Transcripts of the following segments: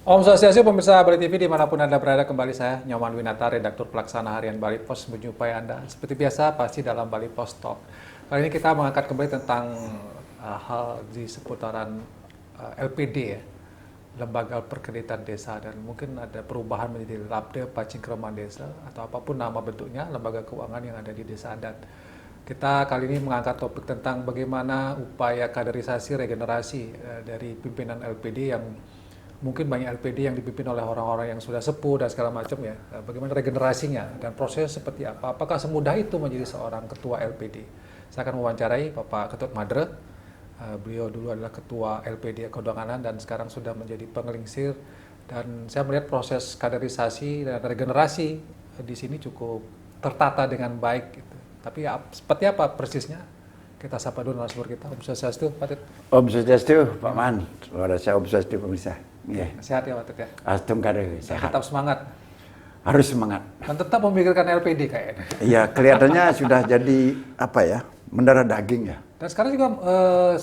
Om Swastiastu, pemirsa Bali TV dimanapun Anda berada, kembali saya Nyoman Winata, redaktur pelaksana harian Bali Pos, menjumpai Anda seperti biasa pasti dalam Bali Pos Talk. Kali ini kita mengangkat kembali tentang hal di seputaran LPD ya, Lembaga Perkreditan Desa, dan mungkin ada perubahan menjadi Labde Pacingkraman Desa atau apapun nama bentuknya, lembaga keuangan yang ada di desa adat. Kita kali ini mengangkat topik tentang bagaimana upaya kaderisasi regenerasi dari pimpinan LPD yang mungkin banyak LPD yang dipimpin oleh orang-orang yang sudah sepuh dan segala macam ya. Bagaimana regenerasinya dan proses seperti apa? Apakah semudah itu menjadi seorang ketua LPD? Saya akan mewawancarai Bapak Ketut Madre. Beliau dulu adalah ketua LPD Kedonganan dan sekarang sudah menjadi pengelingsir. Dan saya melihat proses kaderisasi dan regenerasi di sini cukup tertata dengan baik. Gitu. Tapi seperti apa persisnya? Kita sapa dulu narasumber kita. Om Swastiastu, Pak Tit. Om Swastiastu, Pak Man. Luar biasa Om Swastiastu, pemirsa. Yeah. Sehat ya Pak Tit ya? Astungkare, sehat. Tetap semangat. Harus semangat. Dan tetap memikirkan LPD kayaknya. Iya, kelihatannya sudah jadi apa ya, mendarah daging ya. Dan sekarang juga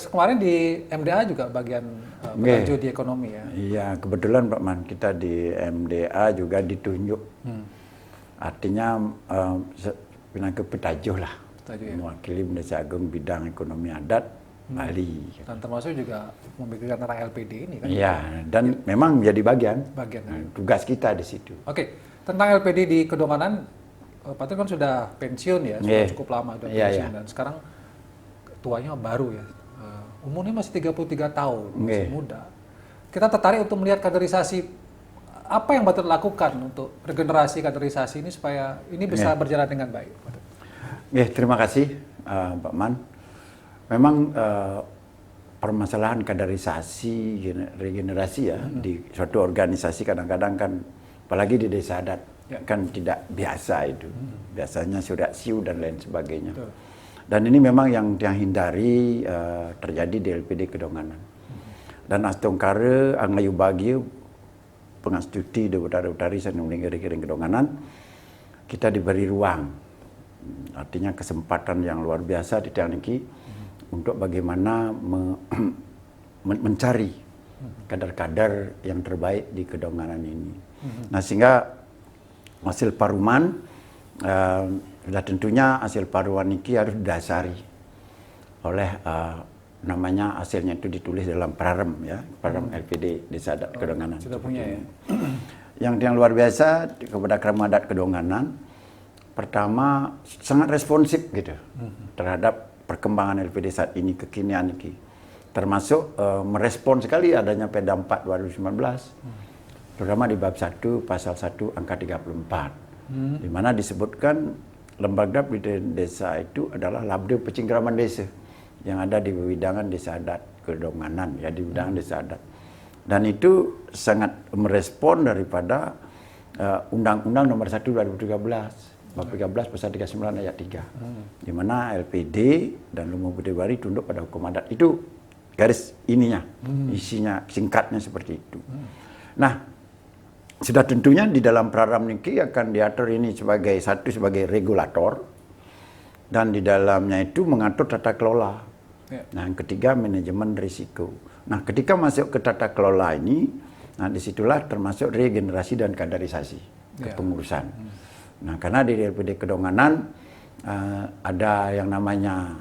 kemarin di MDA juga bagian berlanjut di ekonomi ya. Iya, kebetulan Pak Man, kita di MDA juga ditunjuk. Artinya pinangka petajuh lah. Ya. Mewakili Desa Agung bidang ekonomi adat Bali. Dan termasuk juga memikirkan tentang LPD ini kan? Iya, dan memang menjadi bagian tugas kita di situ. Oke, tentang LPD di Kedonganan, Pak Tit kan sudah pensiun ya, sudah cukup lama sudah pensiun dan sekarang ketuanya baru ya. Umurnya masih 33 tahun, masih muda. Kita tertarik untuk melihat kaderisasi apa yang Pak Tit lakukan untuk regenerasi kaderisasi ini supaya ini bisa berjalan dengan baik. Terima kasih Pak Man. Memang permasalahan kaderisasi, regenerasi ya di suatu organisasi kadang-kadang kan, apalagi di desa adat kan tidak biasa itu. Biasanya surat siu dan lain sebagainya. Dan ini memang yang hindari terjadi di LPD Kedonganan. Dan astungkare angayu bagi pengastuti di utara-utari sanung lingkari Kedonganan, kita diberi ruang. Artinya kesempatan yang luar biasa di tekniki untuk bagaimana mencari kader-kader yang terbaik di Kedonganan ini. Nah, sehingga hasil paruman, sudah tentunya hasil paruan ini harus didasari oleh namanya hasilnya itu ditulis dalam Prarem ya, Prarem LPD Desa Adat Kedonganan. Sudah punya ya. Yang luar biasa kepada Kramadat Kedonganan, pertama sangat responsif gitu terhadap perkembangan LPD saat ini, kekinian ini, termasuk merespon sekali adanya Perda 4 2019, terutama di bab 1 pasal 1 angka 34, di mana disebutkan lembaga pendidikan desa itu adalah Labde Pacingkraman Desa yang ada di Bidangan Desa Adat Kedonganan ya, di Bidangan Desa Adat, dan itu sangat merespon daripada Undang-Undang Nomor 1 2013. Bab 13 pasal 39 ayat 3. Di mana LPD dan Lumbung Putih Bari tunduk pada hukum adat. Itu garis ininya, isinya singkatnya seperti itu. Nah, sudah tentunya di dalam Prarem niki akan diatur ini sebagai regulator, dan di dalamnya itu mengatur tata kelola. Nah, yang ketiga manajemen risiko. Nah, ketika masuk ke tata kelola ini, nah disitulah termasuk regenerasi dan kaderisasi kepengurusan. Nah, karena di LPD Kedonganan ada yang namanya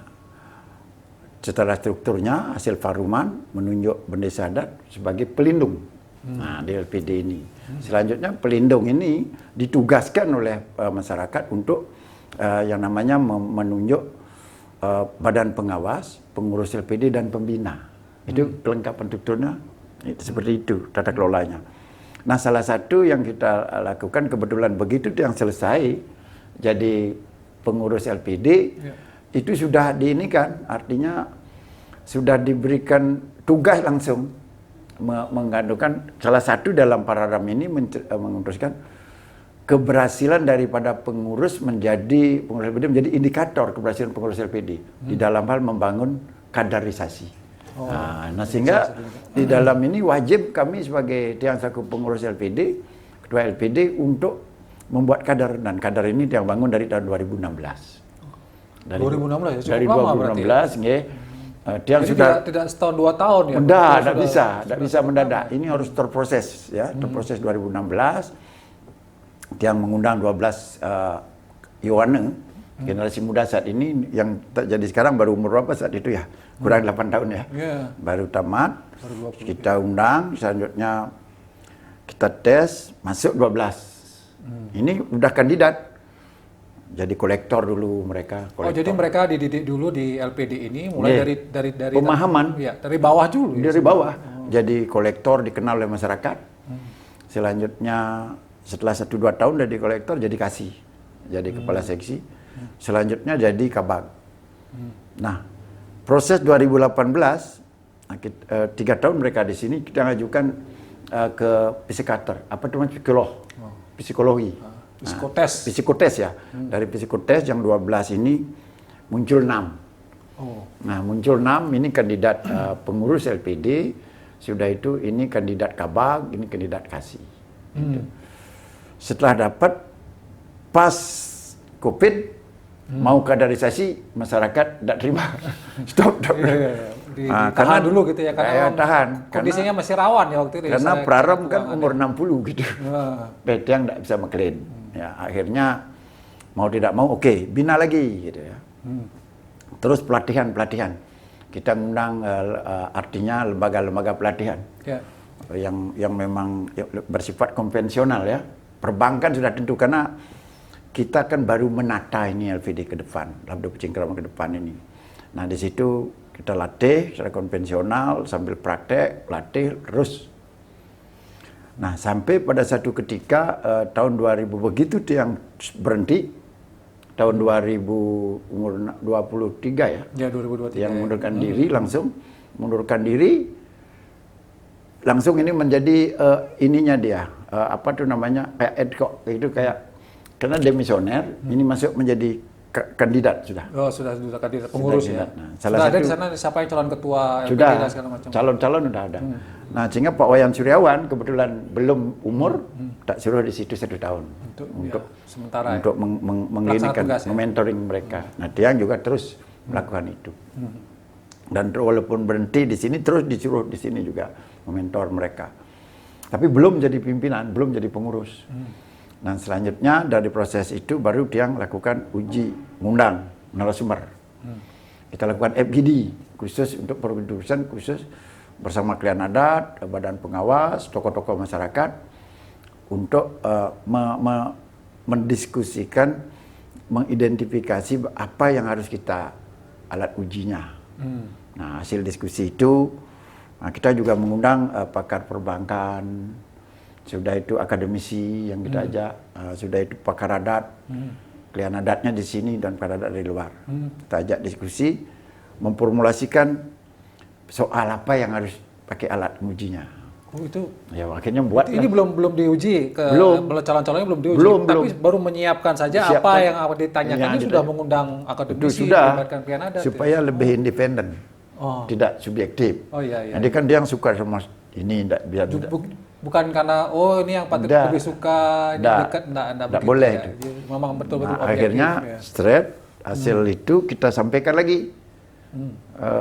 setelah strukturnya hasil paruman menunjuk Bendesa Adat sebagai pelindung. Nah, di LPD ini. Selanjutnya pelindung ini ditugaskan oleh masyarakat untuk yang namanya menunjuk badan pengawas, pengurus LPD dan pembina. Itu kelengkapan strukturnya seperti itu tata kelolanya. Nah, salah satu yang kita lakukan kebetulan begitu yang selesai jadi pengurus LPD itu sudah diinikan, artinya sudah diberikan tugas langsung mengandungkan salah satu dalam Prarem ini memutuskan keberhasilan daripada pengurus LPD menjadi indikator keberhasilan pengurus LPD di dalam hal membangun kaderisasi. Nah, sehingga di dalam ini wajib kami sebagai tiang saku pengurus LPD, ketua LPD untuk membuat kader, dan kader ini yang bangun dari tahun 2016. 2016 ya, cukup dari lama berarti. 2016 nggih. Dia Jadi sudah tidak setahun 2 tahun ya? tidak bisa mendadak. Ini harus terproses ya, terproses 2016. Dia mengundang 12 Yohane, generasi muda saat ini yang terjadi sekarang baru umur berapa saat itu ya? Kurang 8 tahun ya. Baru tamat. Kita undang, selanjutnya kita tes, masuk 12. Ini udah kandidat. Jadi kolektor dulu mereka. Oh, jadi mereka dididik dulu di LPD ini mulai dari pemahaman. Ya, dari bawah dulu. Dari bawah. Jadi kolektor dikenal oleh masyarakat. Selanjutnya setelah 1-2 tahun dari kolektor jadi kasih. Jadi kepala seksi. Selanjutnya jadi kabag. Nah, proses 2018 3 tahun mereka di sini kita ngajukan ke psikiater, apa itu namanya psikologi. Psikotes ya. Dari psikotes yang 12 ini muncul 6. Nah, muncul 6 ini kandidat pengurus LPD, sudah itu ini kandidat kabag, ini kandidat kasih. Gitu. Setelah dapat pas Covid mau kaderisasi, masyarakat tidak terima. Stop. Ditahan dulu gitu ya, karena tahan. Kondisinya masih rawan ya waktu itu. Karena Praram kan umur 60 gitu. Petang tidak bisa mengklaim. Ya, akhirnya mau tidak mau oke, bina lagi gitu ya. Terus pelatihan. Kita mengundang artinya lembaga-lembaga pelatihan. Yang memang bersifat konvensional ya. Perbankan sudah tentu, karena kita kan baru menata ini LPD ke depan, Labdo Cengkraman ke depan ini. Nah, di situ kita latih secara konvensional sambil praktek, latih terus. Nah, sampai pada satu ketika tahun 2000 begitu dia yang berhenti, tahun 2000 umur 23 ya. Ya, 2023. Yang mengundurkan diri langsung ini menjadi ininya dia, apa tuh namanya, kayak adhoc itu, kayak karena demisioner ini masuk menjadi kandidat sudah. Oh, sudah kandidat pengurus ya. Nah, sudah ada di sana siapa yang calon ketua sudah, LPD segala macam. Calon udah ada. Nah, sehingga Pak Wayan Suryawan kebetulan belum umur, tak suruh di situ 1 tahun untuk sementara untuk menginikan, mentoring mereka. Nah, dia juga terus melakukan itu. Dan walaupun berhenti di sini terus disuruh di sini juga mementor mereka. Tapi belum jadi pimpinan, belum jadi pengurus. Nah, selanjutnya dari proses itu baru dia lakukan uji ngundang narasumber. Kita lakukan FGD khusus untuk pengurusan khusus bersama klien adat, badan pengawas, tokoh-tokoh masyarakat untuk mendiskusikan, mengidentifikasi apa yang harus kita alat ujinya. Nah, hasil diskusi itu kita juga mengundang pakar perbankan. Sudah itu akademisi yang kita ajak, sudah itu pakar adat, klien adatnya di sini dan pakar adat dari luar. Kita ajak diskusi, memformulasikan soal apa yang harus pakai alat mengujinya. Oh, itu ya akhirnya buat ini belum diuji ke calon-calonnya belum diuji, tapi baru menyiapkan saja apa yang ditanyakan. Ini sudah mengundang akademisi, melibatkan klien adat supaya lebih independen, tidak subjektif. Jadi kan dia yang suka sama ini, tidak biar bukan karena ini yang patut lebih suka, ini dekat, enggak boleh ya. itu. Memang betul-betul objektif. Akhirnya straight hasil itu kita sampaikan lagi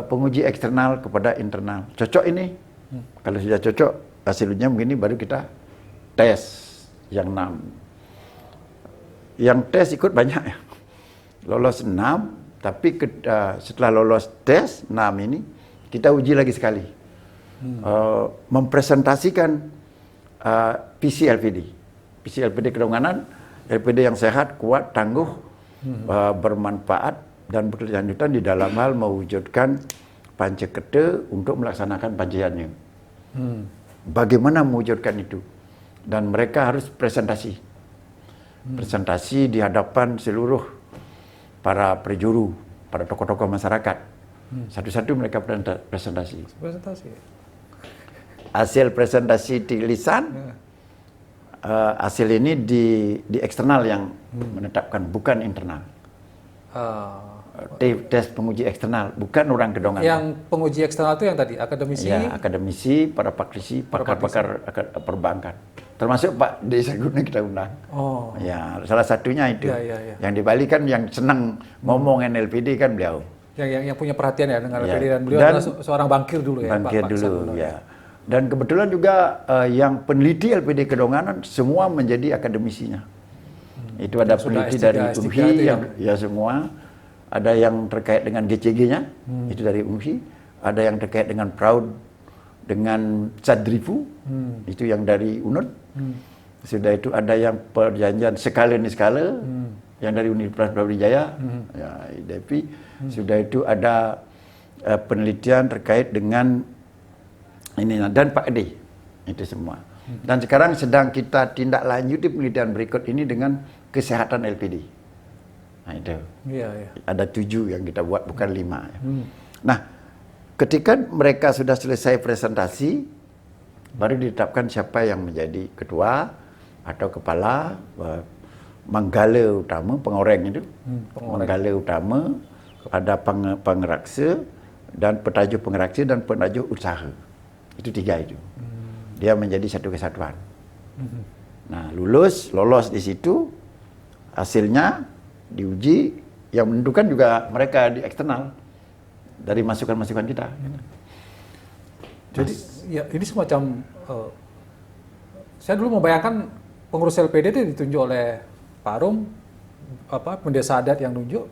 penguji eksternal kepada internal. Cocok ini. Kalau sudah cocok hasilnya begini baru kita tes yang 6. Yang tes ikut banyak ya. Lolos 6, tapi setelah lolos tes 6 ini kita uji lagi sekali. Mempresentasikan visi LPD Kedonganan, LPD yang sehat, kuat, tangguh, bermanfaat dan berkelanjutan di dalam hal mewujudkan Pancakete untuk melaksanakan pancasila. Bagaimana mewujudkan itu? Dan mereka harus presentasi di hadapan seluruh para penjuru, para tokoh-tokoh masyarakat. Satu-satu mereka presentasi. Hasil presentasi di lisan, hasil ini di eksternal yang menetapkan, bukan internal. tes penguji eksternal, bukan orang kedonganan. Yang penguji eksternal itu yang tadi akademisi. Ya, akademisi, para praktisi, pakar-pakar perbankan. Termasuk Pak D. Saguna kita undang. Oh. Ya, salah satunya itu. Ya. Yang di Bali kan yang senang ngomong NLPD kan beliau. Yang punya perhatian ya dengan Ya. LPD dan beliau Dan adalah seorang bankir dulu ya. Bankir Pak dulu, Saguna. ya. Dan kebetulan juga yang peneliti LPD Kedonganan semua menjadi akademisinya. Itu ada Sudah peneliti S3, dari S3 UNHI itu yang ya semua. Ada yang terkait dengan GCG-nya, itu dari UNHI. Ada yang terkait dengan PRAUD, dengan Sadrifu, itu yang dari UNUD. Sudah itu ada yang perjanjian skala niskala, yang dari Universitas Brawijaya, ya IDP. Sudah itu ada penelitian terkait dengan ini dan Pak D, itu semua. Dan sekarang sedang kita tindak lanjuti penelitian berikut ini dengan kesehatan LPD. Nah itu. Iya. Ada 7 yang kita buat, bukan 5. Nah, ketika mereka sudah selesai presentasi, baru ditetapkan siapa yang menjadi ketua atau kepala manggala utama, pengoreng itu. Manggala utama, ada pengeraksa, dan petajuk pengeraksa dan petajuk usaha. Itu 3 itu. Dia menjadi satu kesatuan. Nah, lolos di situ, hasilnya diuji, yang menentukan juga mereka di eksternal dari masukan-masukan kita. Jadi ya ini semacam saya dulu membayangkan pengurus LPD itu ditunjuk oleh Pak Arum, pendesa adat yang nunjuk.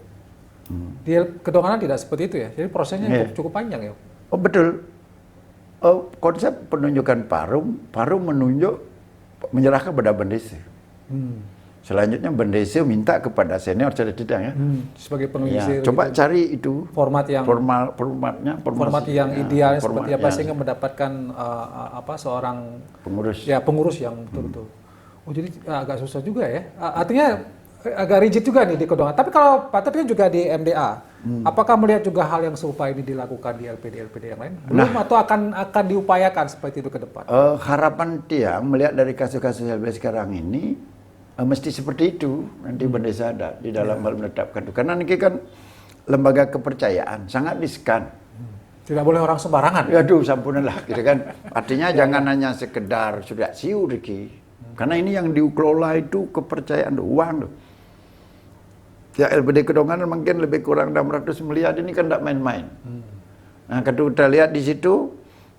Di Kedonganan tidak seperti itu ya. Jadi prosesnya cukup panjang ya. Oh betul. Konsep penunjukan Parum menunjuk, menyerahkan kepada bendesa. Selanjutnya bendesa minta kepada senior cerita ya. Sebagai peneliti. Ya, coba cari itu format yang ideal seperti apa sehingga mendapatkan seorang pengurus yang betul-betul. Oh jadi agak susah juga ya. Artinya agak rigid juga nih di Kedonganan. Tapi kalau Pak Teti juga di MDA, apakah melihat juga hal yang serupa ini dilakukan di LPD yang lain? Belum atau akan diupayakan seperti itu ke depan? Harapan Tiang melihat dari kasus-kasus LPD sekarang ini mesti seperti itu nanti bendesa adat di dalam hal menetapkan itu. Karena ini kan lembaga kepercayaan sangat riskan. Tidak boleh orang sembarangan. Aduh, sampunlah gitu kan. Artinya jangan hanya sekedar sudah siu Riki. Karena ini yang dikelola itu kepercayaan uang tuh. Ya LPD Kedonganan mungkin lebih kurang 600 miliar, ini kan tidak main-main. Nah, kalau kita lihat di situ,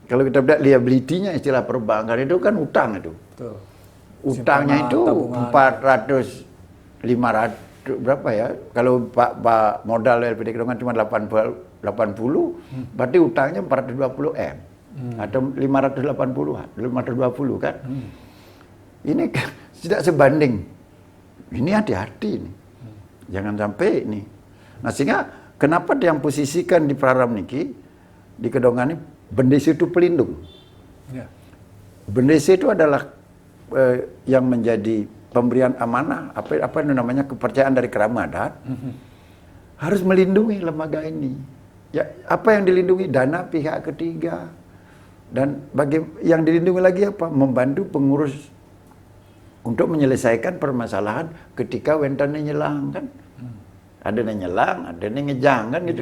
kalau kita lihat liability-nya istilah perbankan itu kan utang itu. Betul. Utangnya itu tabungan. 400, 500 berapa ya? Kalau Pak modal LPD Kedonganan cuma 80, berarti utangnya 420 M atau 520 kan? Ini tidak sebanding. Ini hati-hati nih. Jangan sampai ini. Nah sehingga kenapa dia yang posisikan di Praram niki di Kedonganan ini bendesa itu pelindung. Ya. Bendesa itu adalah yang menjadi pemberian amanah, apa itu namanya kepercayaan dari kerama adat, harus melindungi lembaga ini. Ya, apa yang dilindungi? Dana pihak ketiga. Dan yang dilindungi lagi apa? Membantu pengurus untuk menyelesaikan permasalahan ketika wentane nyelang kan. Ada yang nyelang, ada yang ngejang kan gitu.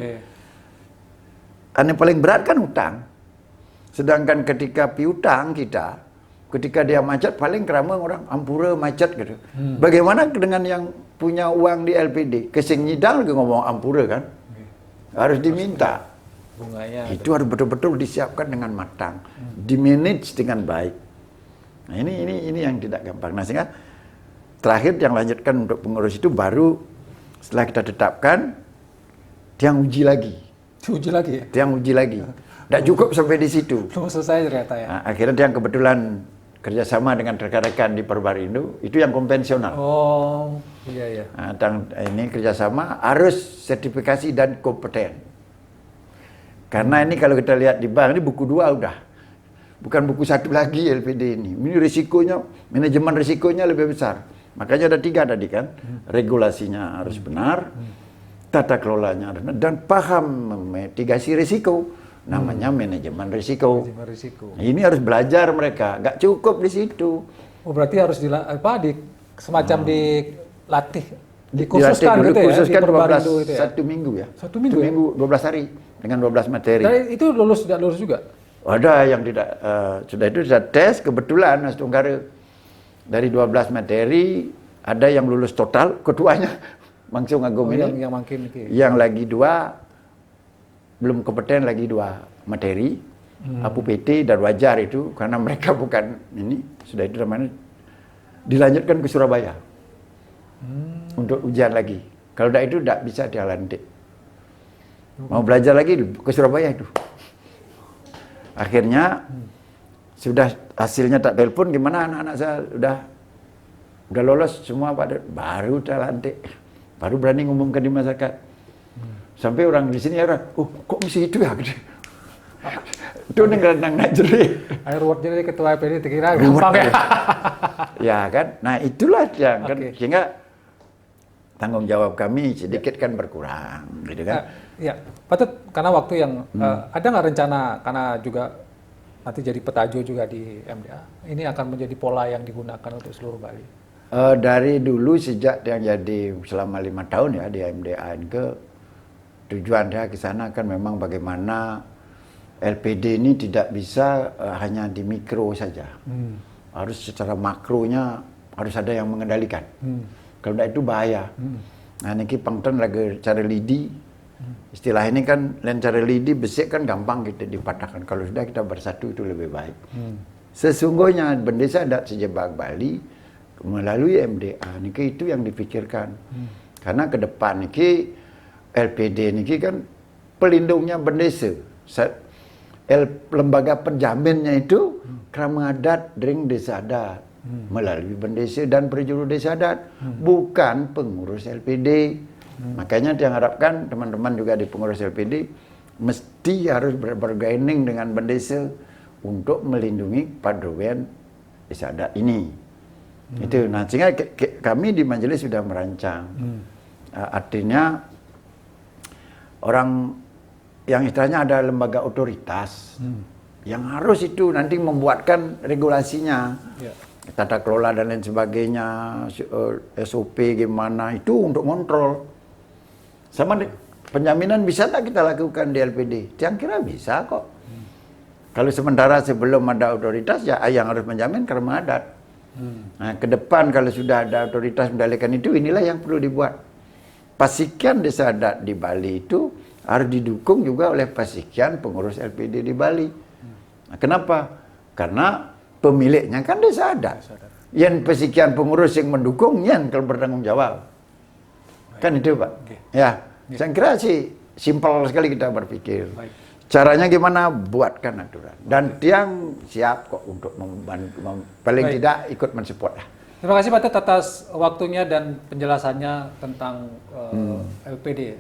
Yang paling berat kan utang. Sedangkan ketika piutang kita, ketika dia macet paling kerama orang ampura macet gitu. Bagaimana dengan yang punya uang di LPD? Kesing nyidang lagi ngomong ampura kan? Harus diminta. Bunganya itu harus betul-betul disiapkan dengan matang, dimanage dengan baik. Nah ini yang tidak gampang. Nah sehingga terakhir yang lanjutkan untuk pengurus itu baru setelah kita tetapkan, dia uji lagi. Uji lagi ya? Dia uji lagi. Tidak cukup sampai di situ. Belum selesai ternyata ya. Nah, akhirnya dia kebetulan kerjasama dengan rekan-rekan di Perbarindo, itu yang konvensional. Oh, iya. Nah, ini kerjasama harus sertifikasi dan kompeten. Karena ini kalau kita lihat di bank, ini buku 2 udah. Bukan buku 1 lagi LPD ini. Ini risikonya, manajemen risikonya lebih besar. Makanya ada 3 tadi kan. Regulasinya harus benar, tata kelolanya harus benar, dan paham mitigasi risiko. Namanya manajemen risiko. Nah, ini harus belajar mereka, nggak cukup di situ. Oh berarti harus semacam dilatih Dikhususkan dilatih dulu, gitu ya, khususkan diperbarui 12 dulu gitu ya? satu minggu ya. Satu minggu ya? 12 hari dengan 12 materi. Dan itu lulus tidak lulus juga? Ada yang tidak, sudah itu sudah tes, kebetulan Mas Tunggara dari 12 materi, ada yang lulus total, ketuanya Mangsung Agung ini. Yang makin Yang lagi 2, belum kompeten lagi 2 materi, Apu PT dan wajar itu, karena mereka bukan ini, sudah itu namanya dilanjutkan ke Surabaya. Untuk ujian lagi. Kalau tidak itu tidak bisa dia lantik. Mau belajar lagi ke Surabaya itu. Akhirnya sudah hasilnya tak telepon, gimana anak-anak saya udah lolos semua pada, baru dia lantik, baru berani ngumumkan di masyarakat. Sampai orang di sini ya, kok mesti itu ya? Itu neng naik jeri. Air word jadi ketua PD dikira gampang ya. Ya kan, nah itulah yang kan, Oke. sehingga tanggung jawab kami sedikit kan berkurang, gitu kan. Ya, Patut, karena waktu yang ada nggak rencana, karena juga nanti jadi petajo juga di MDA, ini akan menjadi pola yang digunakan untuk seluruh Bali? Dari dulu sejak yang jadi selama 5 tahun ya di MDA ke tujuan dia ke sana kan memang bagaimana LPD ini tidak bisa hanya di mikro saja, harus secara makronya harus ada yang mengendalikan. Kalau tidak itu bahaya. Nah ini pangton lagi cara lidi. Istilah ini kan lain cara lidi besik kan gampang kita dipatahkan. Kalau sudah kita bersatu itu lebih baik. Sesungguhnya bendesa adat sejebak Bali melalui MDA niki itu yang dipikirkan. Karena ke depan niki LPD niki kan pelindungnya bendesa. Lembaga penjaminnya itu Krama Adat Dring Desa Adat melalui bendesa dan perjuru desa adat, bukan pengurus LPD. Makanya diharapkan teman-teman juga di pengurus LPD mesti harus bergaining dengan bendesa untuk melindungi paduan desa adat ini. Itu. Nah, sehingga kami di majelis sudah merancang. Artinya orang yang istilahnya ada lembaga otoritas yang harus itu nanti membuatkan regulasinya. Tata kelola dan lain sebagainya, SOP gimana, itu untuk kontrol. Sama penjaminan bisa tak kita lakukan di LPD? Yang kira bisa kok. Kalau sementara sebelum ada otoritas, ya yang harus menjamin Krama Adat. Nah, ke depan kalau sudah ada otoritas mendalikan itu, inilah yang perlu dibuat. Pasikian desa adat di Bali itu harus didukung juga oleh pasikian pengurus LPD di Bali. Nah, kenapa? Karena pemiliknya kan desa adat. Yang pasikian pengurus yang mendukung, yang kalau bertanggung jawab. Kan itu Pak. Ya, saya kira sih simpel sekali kita berpikir. Caranya gimana? Buatkan aturan. Dan Tiang siap kok untuk membantu, paling tidak ikut mensupport lah. Terima kasih Patut atas waktunya dan penjelasannya tentang LPD.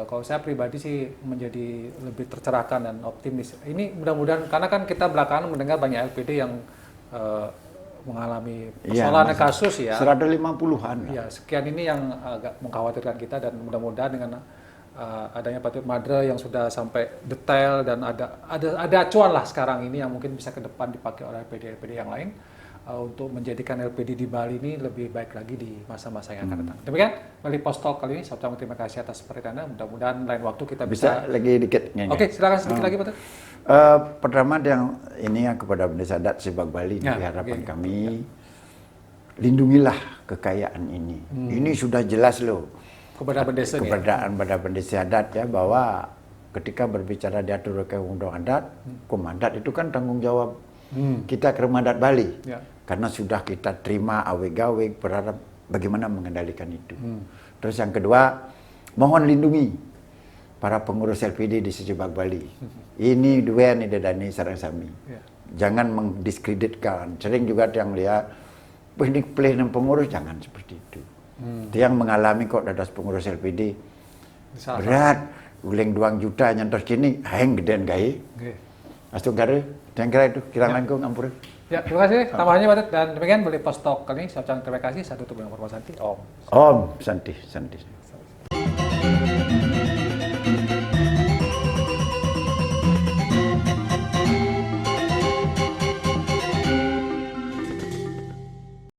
Kalau saya pribadi sih menjadi lebih tercerahkan dan optimis. Ini mudah-mudahan, karena kan kita belakangan mendengar banyak LPD yang mengalami persoalan kasus ya. 150-an. Ya, sekian ini yang agak mengkhawatirkan kita, dan mudah-mudahan dengan adanya Patut Madre yang sudah sampai detail dan ada acuan lah sekarang ini yang mungkin bisa ke depan dipakai oleh LPD yang lain untuk menjadikan LPD di Bali ini lebih baik lagi di masa-masa yang akan datang. Demikian Bali Post Talk kali ini. Saya ucapkan terima kasih atas perhatian Anda. Mudah-mudahan lain waktu kita bisa lagi dikit. Oke, silakan sedikit lagi Patut. Pertama yang ini kepada Desa Adat Sejebak Bali, harapan kami, lindungilah kekayaan ini. Ini sudah jelas loh. Kepada bendesa kepada bendesa adat ya, bahwa ketika berbicara diatur oleh undang adat, hukum adat itu kan tanggung jawab kita Krama Adat Bali. Karena sudah kita terima aweg-aweg, berharap bagaimana mengendalikan itu. Terus yang kedua, mohon lindungi para pengurus LPD di Sejebak Bali. Ini dua ini dadani sarang sami. Jangan mendiskreditkan. Sering juga yang lihat ini pelayanan pengurus, jangan seperti itu. Yang mengalami kok dadas pengurus LPD berat, uleng 2 juta nyantos kini, heng gedean gai. Astung kare, yang kira itu kirang langkung ampur. Ya, terima kasih tambahannya Patut, dan demikian Bali Post Talk kali ini. Saya ucapkan terima kasih. Saya tutup dengan hormat Santi. Om. Om Santi.